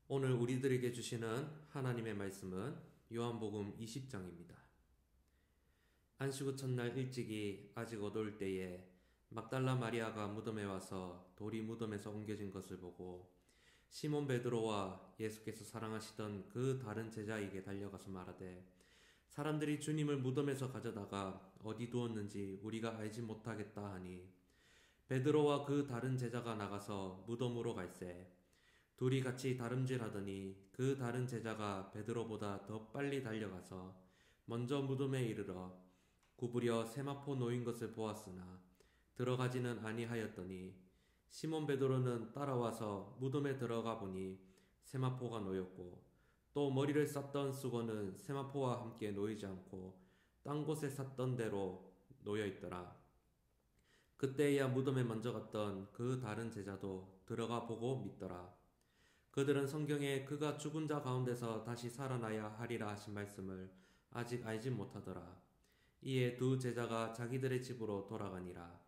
오늘 우리들에게 주시는 하나님의 말씀은 요한복음 20장입니다. 안식 후 첫날 일찍이 아직 어두울 때에 막달라 마리아가 무덤에 와서 돌이 무덤에서 옮겨진 것을 보고 시몬 베드로와 예수께서 사랑하시던 그 다른 제자에게 달려가서 말하되 사람들이 주님을 무덤에서 가져다가 어디 두었는지 우리가 알지 못하겠다 하니 베드로와 그 다른 제자가 나가서 무덤으로 갈새 둘이 같이 다름질하더니 그 다른 제자가 베드로보다 더 빨리 달려가서 먼저 무덤에 이르러 구부려 세마포 놓인 것을 보았으나 들어가지는 아니하였더니 시몬 베드로는 따라와서 무덤에 들어가 보니 세마포가 놓였고 또 머리를 쌌던 수건은 세마포와 함께 놓이지 않고 딴 곳에 쌌던 대로 놓여 있더라. 그때야 무덤에 먼저 갔던 그 다른 제자도 들어가 보고 믿더라. 그들은 성경에 그가 죽은 자 가운데서 다시 살아나야 하리라 하신 말씀을 아직 알지 못하더라. 이에 두 제자가 자기들의 집으로 돌아가니라.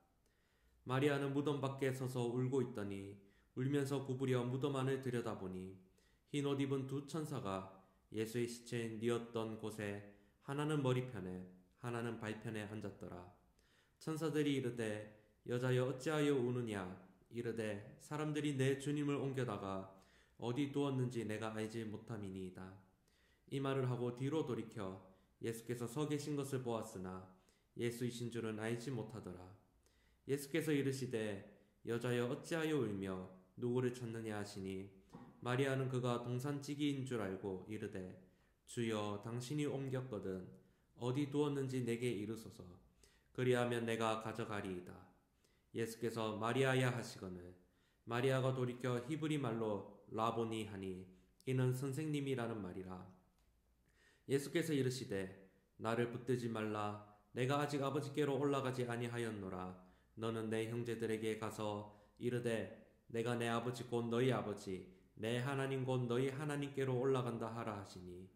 마리아는 무덤 밖에 서서 울고 있더니 울면서 구부려 무덤 안을 들여다보니 흰 옷 입은 두 천사가 예수의 시체에 뉘었던 곳에 하나는 머리편에 하나는 발편에 앉았더라. 천사들이 이르되 여자여 어찌하여 우느냐 이르되 사람들이 내 주님을 옮겨다가 어디 두었는지 내가 알지 못함이니이다. 이 말을 하고 뒤로 돌이켜 예수께서 서 계신 것을 보았으나 예수이신 줄은 알지 못하더라. 예수께서 이르시되 여자여 어찌하여 울며 누구를 찾느냐 하시니 마리아는 그가 동산지기인 줄 알고 이르되 주여 당신이 옮겼거든 어디 두었는지 내게 이르소서 그리하면 내가 가져가리이다. 예수께서 마리아야 하시거늘 마리아가 돌이켜 히브리 말로 라보니 하니 이는 선생님이라는 말이라. 예수께서 이르시되 나를 붙들지 말라 내가 아직 아버지께로 올라가지 아니하였노라. 너는 내 형제들에게 가서 이르되 내가 내 아버지 곧 너희 아버지 내 하나님 곧 너희 하나님께로 올라간다 하라 하시니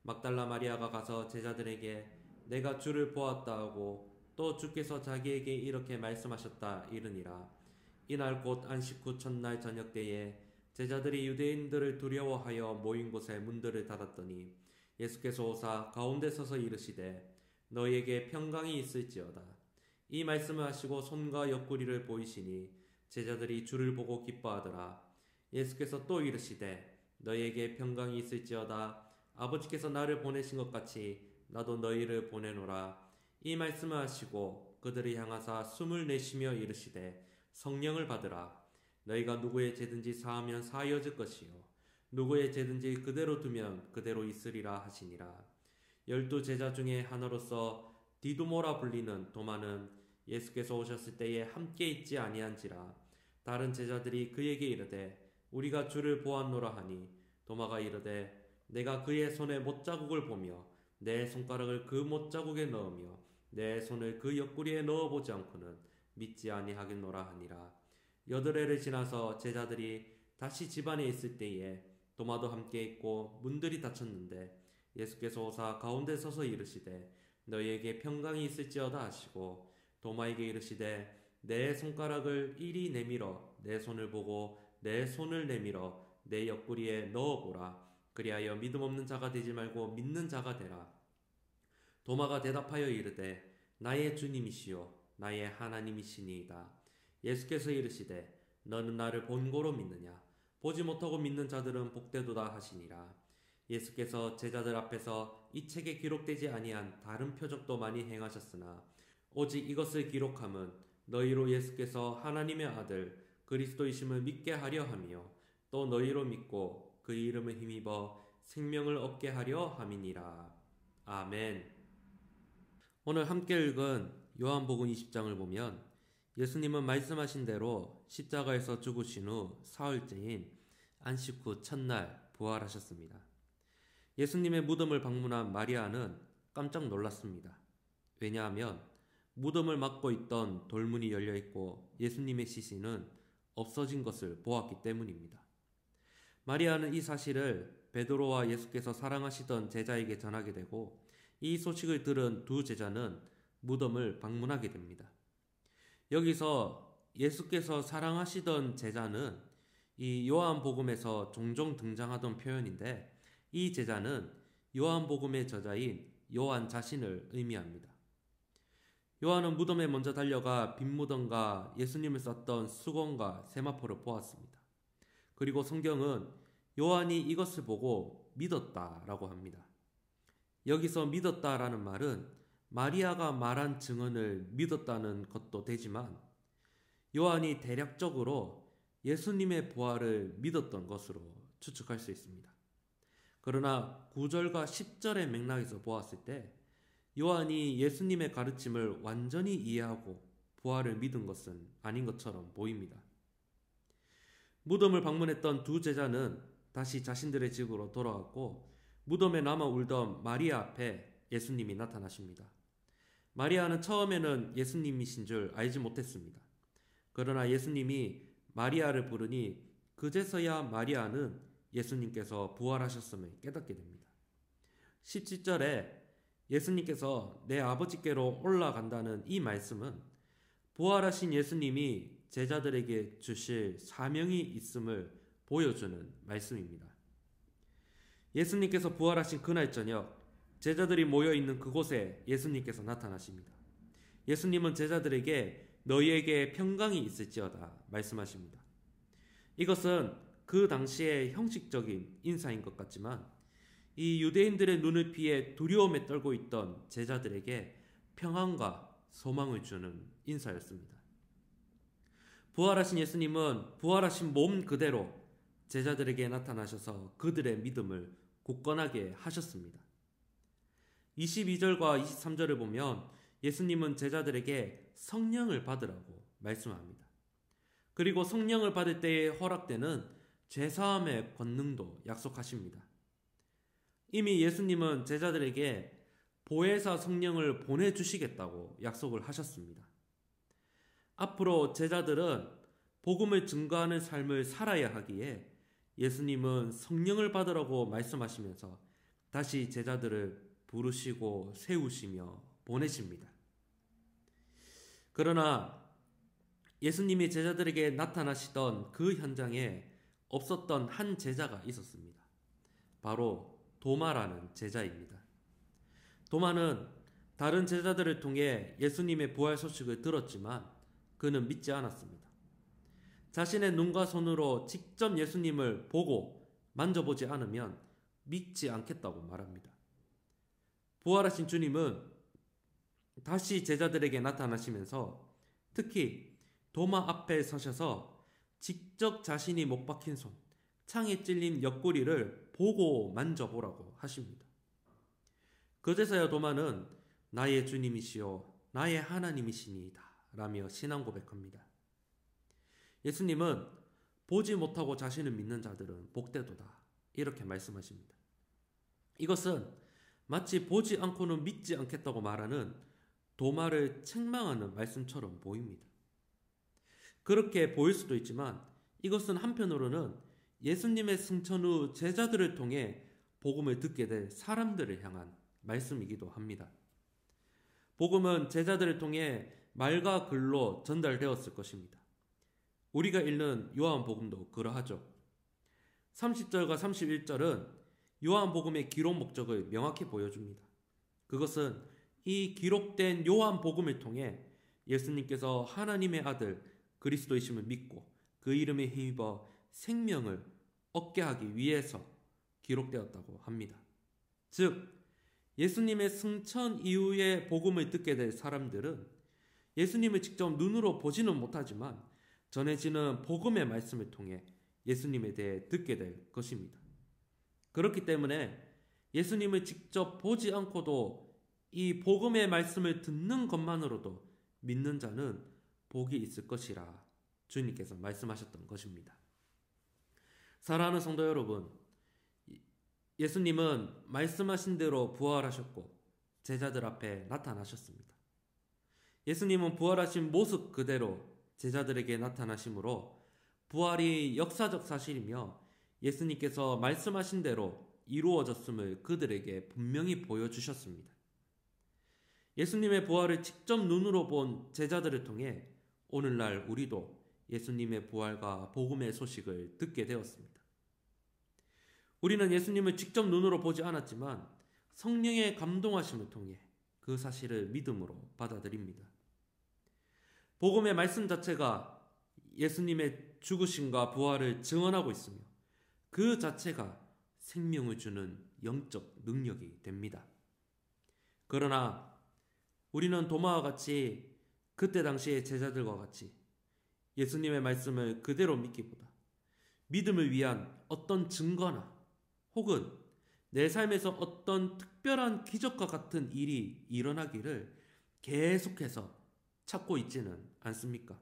막달라 마리아가 가서 제자들에게 내가 주를 보았다 하고 또 주께서 자기에게 이렇게 말씀하셨다 이르니라. 이날 곧 안식 후 첫날 저녁 때에 제자들이 유대인들을 두려워하여 모인 곳에 문들을 닫았더니 예수께서 오사 가운데 서서 이르시되 너희에게 평강이 있을지어다. 이 말씀을 하시고 손과 옆구리를 보이시니 제자들이 주를 보고 기뻐하더라. 예수께서 또 이르시되 너희에게 평강이 있을지어다. 아버지께서 나를 보내신 것 같이 나도 너희를 보내노라. 이 말씀을 하시고 그들을 향하사 숨을 내쉬며 이르시되 성령을 받으라. 너희가 누구의 죄든지 사하면 사하여질 것이요 누구의 죄든지 그대로 두면 그대로 있으리라 하시니라. 12 제자 중에 하나로서 디두모라 불리는 도마는 예수께서 오셨을 때에 함께 있지 아니한지라. 다른 제자들이 그에게 이르되 우리가 주를 보았노라 하니 도마가 이르되 내가 그의 손에 못자국을 보며 내 손가락을 그 못자국에 넣으며 내 손을 그 옆구리에 넣어보지 않고는 믿지 아니하겠노라 하니라. 8회를 지나서 제자들이 다시 집안에 있을 때에 도마도 함께 있고 문들이 닫혔는데 예수께서 오사 가운데 서서 이르시되 너희에게 평강이 있을지어다 하시고 도마에게 이르시되 내 손가락을 이리 내밀어 내 손을 보고 내 손을 내밀어 내 옆구리에 넣어보라. 그리하여 믿음 없는 자가 되지 말고 믿는 자가 되라. 도마가 대답하여 이르되 나의 주님이시요 나의 하나님이시니이다. 예수께서 이르시되 너는 나를 본고로 믿느냐 보지 못하고 믿는 자들은 복되도다 하시니라. 예수께서 제자들 앞에서 이 책에 기록되지 아니한 다른 표적도 많이 행하셨으나 오직 이것을 기록함은 너희로 예수께서 하나님의 아들 그리스도이심을 믿게 하려 함이요 또 너희로 믿고 그 이름을 힘입어 생명을 얻게 하려 함이니라. 아멘. 오늘 함께 읽은 요한복음 20장을 보면 예수님은 말씀하신 대로 십자가에서 죽으신 후 사흘째인 안식 후 첫날 부활하셨습니다. 예수님의 무덤을 방문한 마리아는 깜짝 놀랐습니다. 왜냐하면 무덤을 막고 있던 돌문이 열려 있고 예수님의 시신은 없어진 것을 보았기 때문입니다. 마리아는 이 사실을 베드로와 예수께서 사랑하시던 제자에게 전하게 되고 이 소식을 들은 두 제자는 무덤을 방문하게 됩니다. 여기서 예수께서 사랑하시던 제자는 이 요한복음에서 종종 등장하던 표현인데 이 제자는 요한복음의 저자인 요한 자신을 의미합니다. 요한은 무덤에 먼저 달려가 빈 무덤과 예수님을 쌌던 수건과 세마포를 보았습니다. 그리고 성경은 요한이 이것을 보고 믿었다라고 합니다. 여기서 믿었다라는 말은 마리아가 말한 증언을 믿었다는 것도 되지만 요한이 대략적으로 예수님의 부활을 믿었던 것으로 추측할 수 있습니다. 그러나 9절과 10절의 맥락에서 보았을 때 요한이 예수님의 가르침을 완전히 이해하고 부활을 믿은 것은 아닌 것처럼 보입니다. 무덤을 방문했던 두 제자는 다시 자신들의 집으로 돌아갔고 무덤에 남아 울던 마리아 앞에 예수님이 나타나십니다. 마리아는 처음에는 예수님이신 줄 알지 못했습니다. 그러나 예수님이 마리아를 부르니 그제서야 마리아는 예수님께서 부활하셨음을 깨닫게 됩니다. 17절에 예수님께서 내 아버지께로 올라간다는 이 말씀은 부활하신 예수님이 제자들에게 주실 사명이 있음을 보여주는 말씀입니다. 예수님께서 부활하신 그날 저녁 제자들이 모여있는 그곳에 예수님께서 나타나십니다. 예수님은 제자들에게 너희에게 평강이 있을지어다 말씀하십니다. 이것은 그 당시의 형식적인 인사인 것 같지만 이 유대인들의 눈을 피해 두려움에 떨고 있던 제자들에게 평안과 소망을 주는 인사였습니다. 부활하신 예수님은 부활하신 몸 그대로 제자들에게 나타나셔서 그들의 믿음을 굳건하게 하셨습니다. 22절과 23절을 보면 예수님은 제자들에게 성령을 받으라고 말씀합니다. 그리고 성령을 받을 때에 허락되는 죄사함의 권능도 약속하십니다. 이미 예수님은 제자들에게 보혜사 성령을 보내주시겠다고 약속을 하셨습니다. 앞으로 제자들은 복음을 증거하는 삶을 살아야 하기에 예수님은 성령을 받으라고 말씀하시면서 다시 제자들을 부르시고 세우시며 보내십니다. 그러나 예수님이 제자들에게 나타나시던 그 현장에 없었던 한 제자가 있었습니다. 바로 도마라는 제자입니다. 도마는 다른 제자들을 통해 예수님의 부활 소식을 들었지만 그는 믿지 않았습니다. 자신의 눈과 손으로 직접 예수님을 보고 만져보지 않으면 믿지 않겠다고 말합니다. 부활하신 주님은 다시 제자들에게 나타나시면서 특히 도마 앞에 서셔서 직접 자신이 못 박힌 손, 창에 찔린 옆구리를 보고 만져보라고 하십니다. 그제서야 도마는 나의 주님이시요 나의 하나님이시니이다 라며 신앙 고백합니다. 예수님은 보지 못하고 자신을 믿는 자들은 복되도다 이렇게 말씀하십니다. 이것은 마치 보지 않고는 믿지 않겠다고 말하는 도마를 책망하는 말씀처럼 보입니다. 그렇게 보일 수도 있지만 이것은 한편으로는 예수님의 승천 후 제자들을 통해 복음을 듣게 될 사람들을 향한 말씀이기도 합니다. 복음은 제자들을 통해 말과 글로 전달되었을 것입니다. 우리가 읽는 요한복음도 그러하죠. 30절과 31절은 요한복음의 기록 목적을 명확히 보여줍니다. 그것은 이 기록된 요한복음을 통해 예수님께서 하나님의 아들 그리스도이심을 믿고 그 이름에 힘입어 생명을 얻게 하기 위해서 기록되었다고 합니다. 즉 예수님의 승천 이후에 복음을 듣게 될 사람들은 예수님을 직접 눈으로 보지는 못하지만 전해지는 복음의 말씀을 통해 예수님에 대해 듣게 될 것입니다. 그렇기 때문에 예수님을 직접 보지 않고도 이 복음의 말씀을 듣는 것만으로도 믿는 자는 복이 있을 것이라 주님께서 말씀하셨던 것입니다. 사랑하는 성도 여러분, 예수님은 말씀하신 대로 부활하셨고 제자들 앞에 나타나셨습니다. 예수님은 부활하신 모습 그대로 제자들에게 나타나심으로 부활이 역사적 사실이며 예수님께서 말씀하신 대로 이루어졌음을 그들에게 분명히 보여주셨습니다. 예수님의 부활을 직접 눈으로 본 제자들을 통해 오늘날 우리도 예수님의 부활과 복음의 소식을 듣게 되었습니다. 우리는 예수님을 직접 눈으로 보지 않았지만 성령의 감동하심을 통해 그 사실을 믿음으로 받아들입니다. 복음의 말씀 자체가 예수님의 죽으심과 부활을 증언하고 있으며 그 자체가 생명을 주는 영적 능력이 됩니다. 그러나 우리는 도마와 같이 그때 당시의 제자들과 같이 예수님의 말씀을 그대로 믿기보다 믿음을 위한 어떤 증거나 혹은 내 삶에서 어떤 특별한 기적과 같은 일이 일어나기를 계속해서 찾고 있지는 않습니까?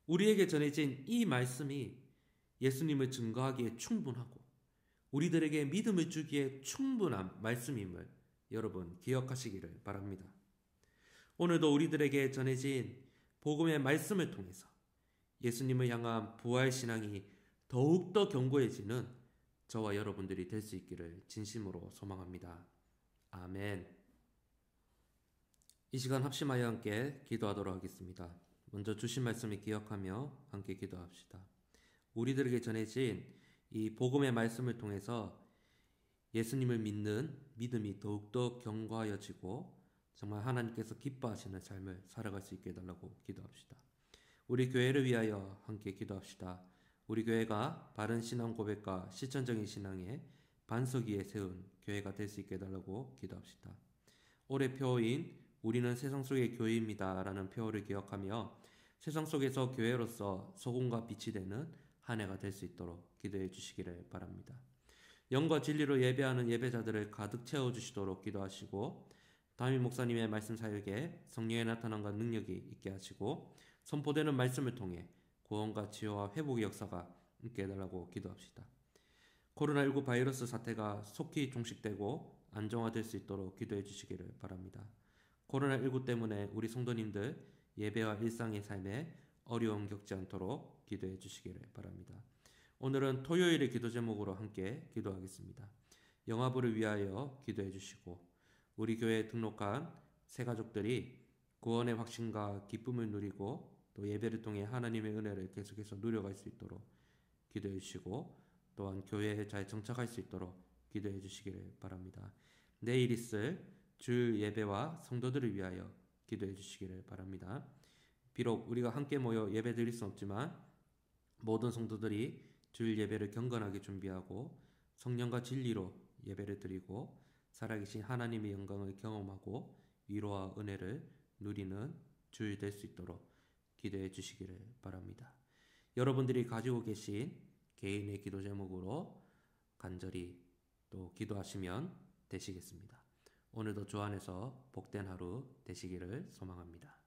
우리에게 전해진 이 말씀이 예수님을 증거하기에 충분하고 우리들에게 믿음을 주기에 충분한 말씀임을 여러분 기억하시기를 바랍니다. 오늘도 우리들에게 전해진 복음의 말씀을 통해서 예수님을 향한 부활신앙이 더욱더 견고해지는 저와 여러분들이 될 수 있기를 진심으로 소망합니다. 아멘. 이 시간 합심하여 함께 기도하도록 하겠습니다. 먼저 주신 말씀을 기억하며 함께 기도합시다. 우리들에게 전해진 이 복음의 말씀을 통해서 예수님을 믿는 믿음이 더욱더 견고하여지고 정말 하나님께서 기뻐하시는 삶을 살아갈 수 있게 해달라고 기도합시다. 우리 교회를 위하여 함께 기도합시다. 우리 교회가 바른 신앙 고백과 실천적인 신앙의 반석 위에 세운 교회가 될 수 있게 해달라고 기도합시다. 올해 표어인 우리는 세상 속의 교회입니다 라는 표어를 기억하며 세상 속에서 교회로서 소금과 빛이 되는 한 해가 될 수 있도록 기도해 주시기를 바랍니다. 영과 진리로 예배하는 예배자들을 가득 채워주시도록 기도하시고 담임 목사님의 말씀 사역에 성령의 나타남과 능력이 있게 하시고 선포되는 말씀을 통해 구원과 치유와 회복의 역사가 있게 해달라고 기도합시다. 코로나19 바이러스 사태가 속히 종식되고 안정화될 수 있도록 기도해 주시기를 바랍니다. 코로나19 때문에 우리 성도님들 예배와 일상의 삶에 어려움 겪지 않도록 기도해 주시기를 바랍니다. 오늘은 토요일의 기도 제목으로 함께 기도하겠습니다. 영화부를 위하여 기도해 주시고 우리 교회에 등록한 새 가족들이 구원의 확신과 기쁨을 누리고 또 예배를 통해 하나님의 은혜를 계속해서 누려갈 수 있도록 기도해 주시고 또한 교회에 잘 정착할 수 있도록 기도해 주시기를 바랍니다. 내일 있을 주일 예배와 성도들을 위하여 기도해 주시기를 바랍니다. 비록 우리가 함께 모여 예배 드릴 수 없지만 모든 성도들이 주일 예배를 경건하게 준비하고 성령과 진리로 예배를 드리고 살아계신 하나님의 영광을 경험하고 위로와 은혜를 누리는 주일 될 수 있도록 기도해 주시기를 바랍니다. 여러분들이 가지고 계신 개인의 기도 제목으로 간절히 또 기도하시면 되시겠습니다. 오늘도 주 안에서 복된 하루 되시기를 소망합니다.